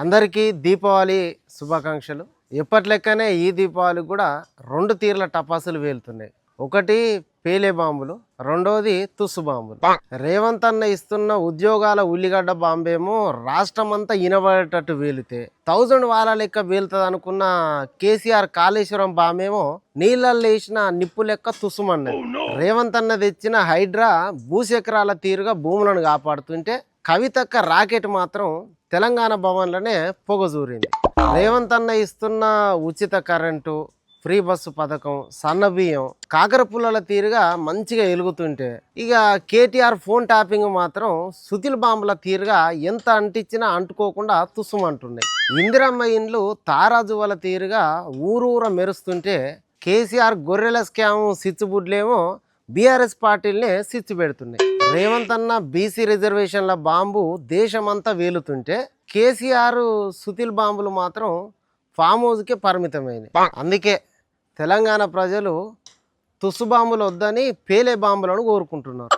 అందరికీ దీపావళి శుభాకాంక్షలు. ఎప్పటి లెక్కనే ఈ దీపావళి కూడా రెండు తీర్ల టపాసులు వేలుతున్నాయి. ఒకటి పేలే బాంబులు, రెండోది తుస్సు బాంబులు. రేవంత్ అన్న ఇస్తున్న ఉద్యోగాల ఉల్లిగడ్డ బాంబేమో రాష్ట్రం అంతా ఇనబడేటట్టు వేలితే 1000 వారాల లెక్క వేలుతుంది అనుకున్న కేసీఆర్ కాళేశ్వరం బాంబేమో నీళ్ళల్లో వేసిన నిప్పు లెక్క తుస్సుమన్నది. రేవంత్ అన్న తెచ్చిన హైడ్రా భూచక్రాల తీరుగా భూములను కాపాడుతుంటే కవితక్క రాకెట్ మాత్రం తెలంగాణ భవన్లోనే పొగజూరింది. రేవంత్ అన్న ఇస్తున్న ఉచిత కరెంటు, ఫ్రీ బస్సు పథకం, సన్నబియ్యం కాకర పుల్లల తీరుగా మంచిగా ఎలుగుతుంటే ఇక కేటీఆర్ ఫోన్ ట్యాపింగ్ మాత్రం సుతిల్ బాంబుల తీరుగా ఎంత అంటించినా అంటుకోకుండా తుస్సుమంటున్నాయి. ఇందిరమ్మ ఇండ్లు తారాజువల తీరుగా ఊరూర మెరుస్తుంటే కేసీఆర్ గొర్రెల స్కామ్ సిచ్చుబుడ్లేమో బీఆర్ఎస్ పార్టీలనే సిచ్చు పెడుతున్నాయి. రేవంత్ అన్న బీసీ రిజర్వేషన్ల బాంబు దేశమంతా వేలుతుంటే కేసీఆర్ సుతిల్ బాంబులు మాత్రం ఫామ్ హౌస్కే పరిమితమైనవి. అందుకే తెలంగాణ ప్రజలు తుస్సు బాంబులు వద్దని పేలే బాంబులను కోరుకుంటున్నారు.